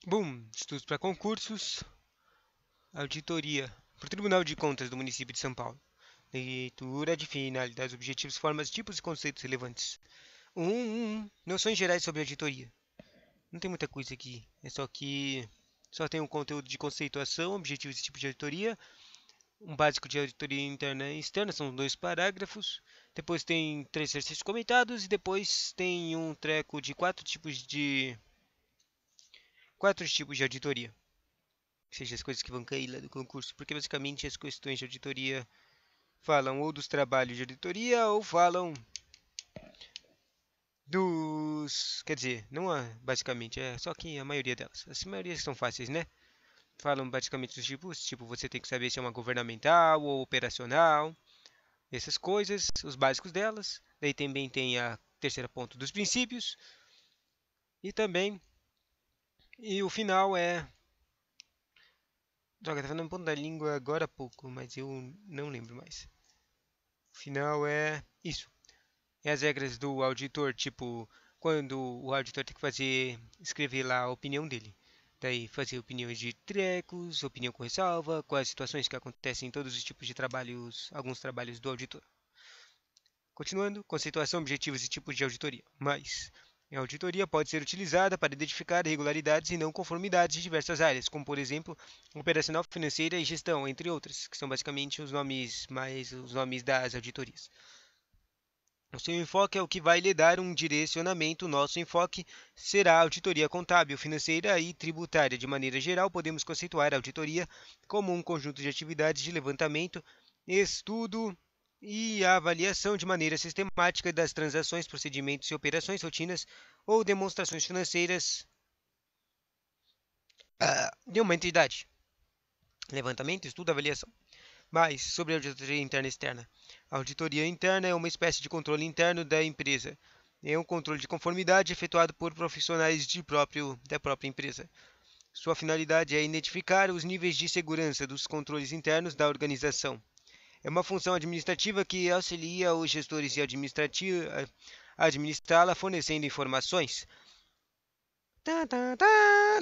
Bom, estudos para concursos, auditoria para o Tribunal de Contas do município de São Paulo. Leitura de finalidades, objetivos, formas, tipos e conceitos relevantes. Noções gerais sobre auditoria. Não tem muita coisa aqui, é só que só tem um conteúdo de conceituação, objetivos e tipos de auditoria, um básico de auditoria interna e externa, são 2 parágrafos. Depois tem 3 exercícios comentados e depois tem um treco de quatro tipos de auditoria. Que seja as coisas que vão cair lá do concurso, porque basicamente as questões de auditoria falam ou dos trabalhos de auditoria ou falam dos. Quer dizer, não é basicamente, é só que a maioria delas. As maiorias são fáceis, né? Falam basicamente dos tipos, tipo, você tem que saber se é uma governamental ou operacional, essas coisas, os básicos delas. Daí também tem a terceira ponto dos princípios. E também. E o final é. Droga, tava na ponta da língua agora há pouco, mas eu não lembro mais. O final é isso. É as regras do auditor, tipo, quando o auditor tem que escrever lá a opinião dele. Daí fazer opiniões de trecos, opinião com ressalva, quais situações que acontecem em todos os tipos de trabalhos, alguns trabalhos do auditor. Continuando, conceituação, objetivos e tipos de auditoria. Mas a auditoria pode ser utilizada para identificar irregularidades e não conformidades de diversas áreas, como por exemplo, operacional, financeira e gestão, entre outras, que são basicamente os nomes das auditorias. O seu enfoque é o que vai lhe dar um direcionamento. Nosso enfoque será a auditoria contábil, financeira e tributária. De maneira geral, podemos conceituar a auditoria como um conjunto de atividades de levantamento, estudo e avaliação de maneira sistemática das transações, procedimentos e operações, rotinas ou demonstrações financeiras de uma entidade. Levantamento, estudo, avaliação. Mais sobre a auditoria interna e externa. A auditoria interna é uma espécie de controle interno da empresa. É um controle de conformidade efetuado por profissionais da própria empresa. Sua finalidade é identificar os níveis de segurança dos controles internos da organização. É uma função administrativa que auxilia os gestores a administrá-la, fornecendo informações.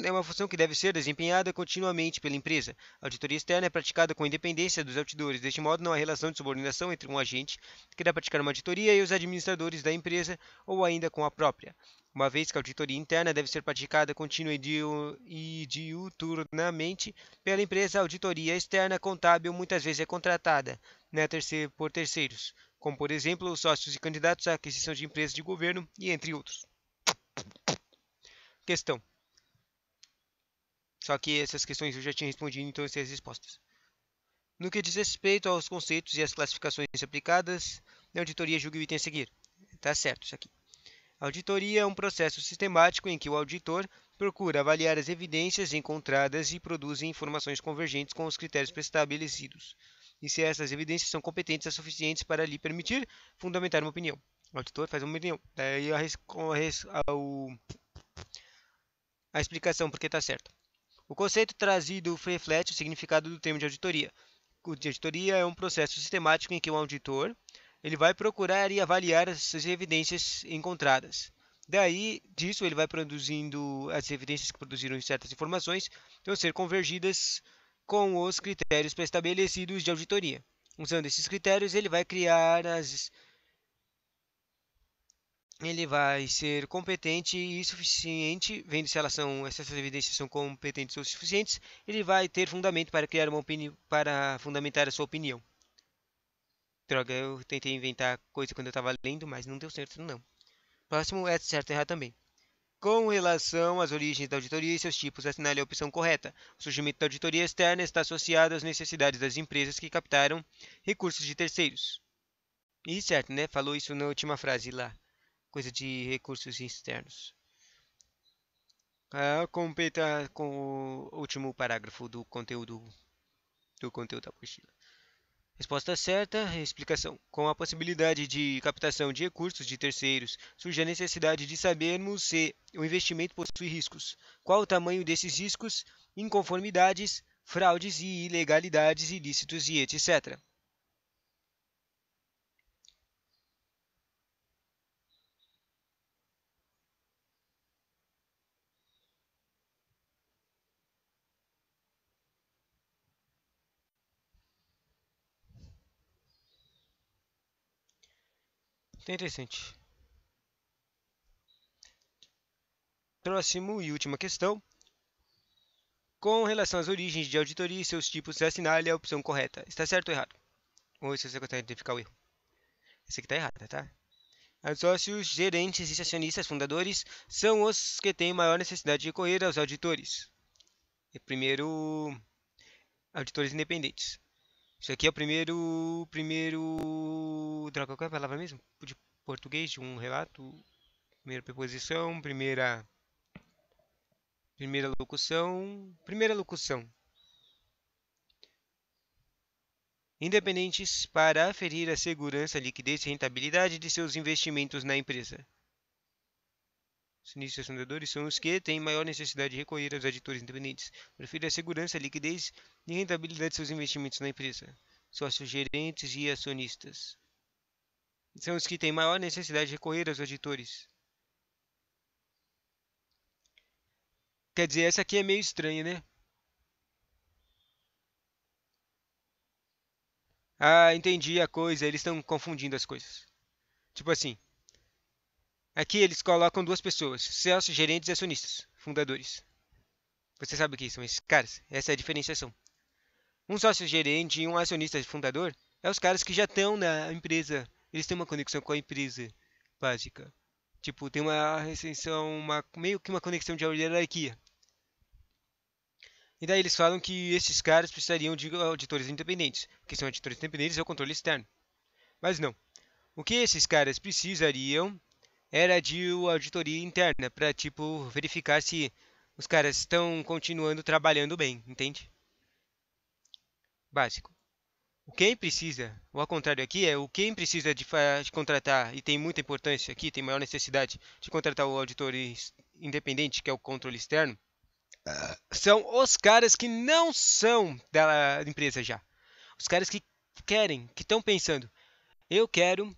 É uma função que deve ser desempenhada continuamente pela empresa. A auditoria externa é praticada com independência dos auditores. Deste modo, não há relação de subordinação entre um agente que irá praticar uma auditoria e os administradores da empresa, ou ainda com a própria. Uma vez que a auditoria interna deve ser praticada contínua e diuturnamente pela empresa, a auditoria externa contábil muitas vezes é contratada, né, por terceiros, como por exemplo os sócios e candidatos à aquisição de empresas de governo e entre outros. Questão. Só que essas questões eu já tinha respondido, então eu sei as respostas. No que diz respeito aos conceitos e às classificações aplicadas na auditoria, julgue o item a seguir. Tá certo isso aqui. A auditoria é um processo sistemático em que o auditor procura avaliar as evidências encontradas e produz informações convergentes com os critérios pré-estabelecidos, e se essas evidências são competentes o suficientes para lhe permitir fundamentar uma opinião. O auditor faz uma opinião. Daí a explicação porque está certo. O conceito trazido reflete o significado do termo de auditoria. O de auditoria é um processo sistemático em que o auditor ele vai procurar e avaliar as evidências encontradas. Daí, disso, ele vai produzindo as evidências que produziram certas informações, vão ser convergidas com os critérios pré-estabelecidos de auditoria. Usando esses critérios, ele vai ser competente e suficiente, vendo se essas evidências são competentes ou suficientes, ele vai ter fundamento para criar uma opinião, para fundamentar a sua opinião. Droga, eu tentei inventar coisa quando eu estava lendo, mas não deu certo não. Próximo é certo e errado também. Com relação às origens da auditoria e seus tipos, assinale a opção correta. O surgimento da auditoria externa está associado às necessidades das empresas que captaram recursos de terceiros. E certo, né? Falou isso na última frase lá. Coisa de recursos externos. Completa com o último parágrafo do conteúdo da apostila. Resposta certa, explicação. Com a possibilidade de captação de recursos de terceiros, surge a necessidade de sabermos se o investimento possui riscos, qual o tamanho desses riscos, inconformidades, fraudes e ilegalidades, ilícitos e etc. Tá interessante. Próximo e última questão. Com relação às origens de auditoria e seus tipos, assinale a opção correta. Está certo ou errado? Ou se você consegue identificar o erro. Essa aqui está errada, tá? Os sócios, gerentes e acionistas fundadores são os que têm maior necessidade de recorrer aos auditores. E primeiro, auditores independentes. Isso aqui é o droga, qual é a palavra mesmo? De português, de um relato. Primeira preposição, primeira locução. Independentes para aferir a segurança, liquidez e rentabilidade de seus investimentos na empresa. Acionistas fundadores são os que têm maior necessidade de recorrer aos auditores independentes para aferir a segurança, liquidez e rentabilidade de seus investimentos na empresa. Sócios, gerentes e acionistas são os que têm maior necessidade de recorrer aos auditores. Quer dizer, essa aqui é meio estranha, né? Ah, entendi a coisa. Eles estão confundindo as coisas. Tipo assim, aqui eles colocam duas pessoas: sócios, gerentes e acionistas, fundadores. Você sabe o que são esses caras? Essa é a diferenciação. Um sócio gerente e um acionista fundador é os caras que já estão na empresa. Eles têm uma conexão com a empresa básica. Tipo, tem uma restrição, meio que uma conexão de hierarquia. E daí eles falam que esses caras precisariam de auditores independentes. Que são auditores independentes é o controle externo. Mas não. O que esses caras precisariam era de auditoria interna para tipo verificar se os caras estão continuando trabalhando bem, entende? Básico. O quem precisa, ou ao contrário aqui, é o quem precisa de contratar e tem muita importância aqui, tem maior necessidade de contratar o auditor independente, que é o controle externo, são os caras que não são da empresa já. Os caras que querem, que estão pensando, eu quero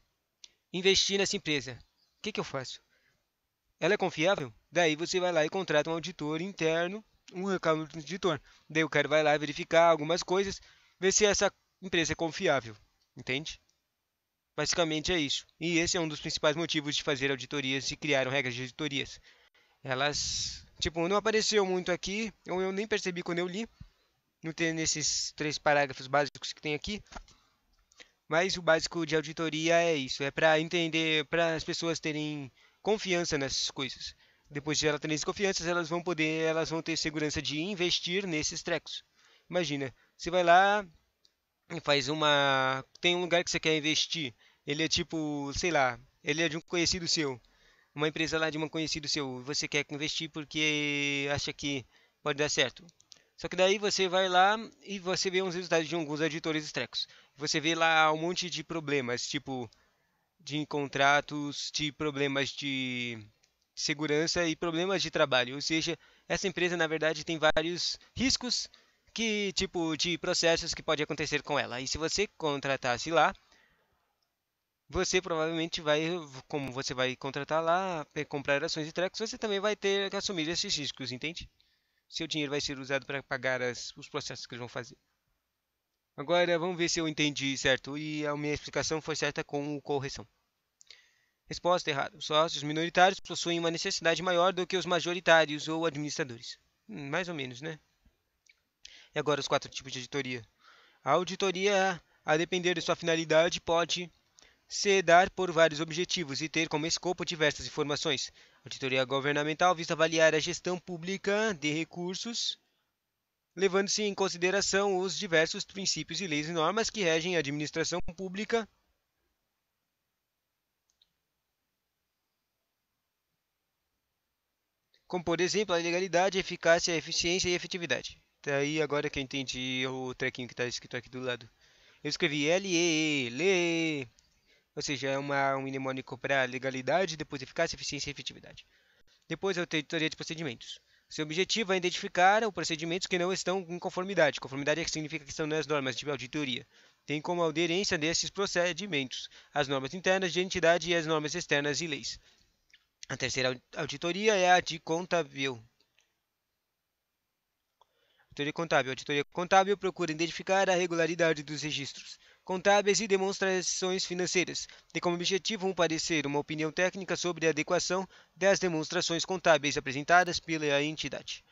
investir nessa empresa. O que eu faço? Ela é confiável? Daí você vai lá e contrata um auditor interno, um auditor. Daí o cara vai lá verificar algumas coisas, ver se essa empresa é confiável. Entende? Basicamente é isso. E esse é um dos principais motivos de fazer auditorias e criaram regras de auditorias. Elas, tipo, não apareceu muito aqui, ou eu nem percebi quando eu li, não tem nesses 3 parágrafos básicos que tem aqui. Mas o básico de auditoria é isso, é para entender, para as pessoas terem confiança nessas coisas. Depois de elas terem confiança, elas vão ter segurança de investir nesses trecos. Imagina, você vai lá e faz tem um lugar que você quer investir. Ele é tipo, sei lá, ele é de um conhecido seu, uma empresa lá de um conhecido seu. Você quer investir porque acha que pode dar certo. Só que daí você vai lá e você vê uns resultados de alguns auditores estrecos. Você vê lá um monte de problemas, tipo de contratos, de problemas de segurança e problemas de trabalho. Ou seja, essa empresa na verdade tem vários riscos que tipo de processos que pode acontecer com ela. E se você contratasse lá, você provavelmente vai, como você vai contratar lá, comprar ações e trecos, você também vai ter que assumir esses riscos, entende? Seu dinheiro vai ser usado para pagar os processos que eles vão fazer. Agora vamos ver se eu entendi certo e a minha explicação foi certa com correção. Resposta errada. Os sócios minoritários possuem uma necessidade maior do que os majoritários ou administradores. Mais ou menos, né? E agora os 4 tipos de auditoria. A auditoria, a depender de sua finalidade, pode se dar por vários objetivos e ter como escopo diversas informações. A auditoria governamental visa avaliar a gestão pública de recursos, levando-se em consideração os diversos princípios e leis e normas que regem a administração pública. Como, por exemplo, a legalidade, a eficácia, a eficiência e a efetividade. Daí agora que eu entendi o trequinho que está escrito aqui do lado. Eu escrevi LEE, LE, ou seja, é um mnemônico para legalidade, depois eficácia, eficiência e efetividade. Depois a auditoria de procedimentos. Seu objetivo é identificar os procedimentos que não estão em conformidade. Conformidade é que significa que estão nas normas de auditoria. Tem como aderência desses procedimentos as normas internas de entidade e as normas externas e leis. A terceira auditoria é a de contábil. Auditoria contábil. A auditoria contábil procura identificar a regularidade dos registros. contábeis e demonstrações financeiras. Tem como objetivo um parecer, uma opinião técnica sobre a adequação das demonstrações contábeis apresentadas pela entidade.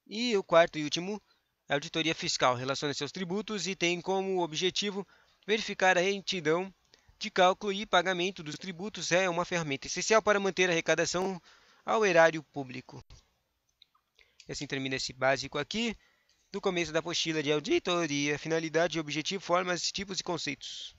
E o quarto e último, a auditoria fiscal relaciona-se aos tributos e tem como objetivo verificar a retidão de cálculo e pagamento dos tributos. É uma ferramenta essencial para manter a arrecadação ao erário público. E assim termina esse básico aqui do começo da apostila de auditoria, finalidade, objetivo, formas, tipos e conceitos.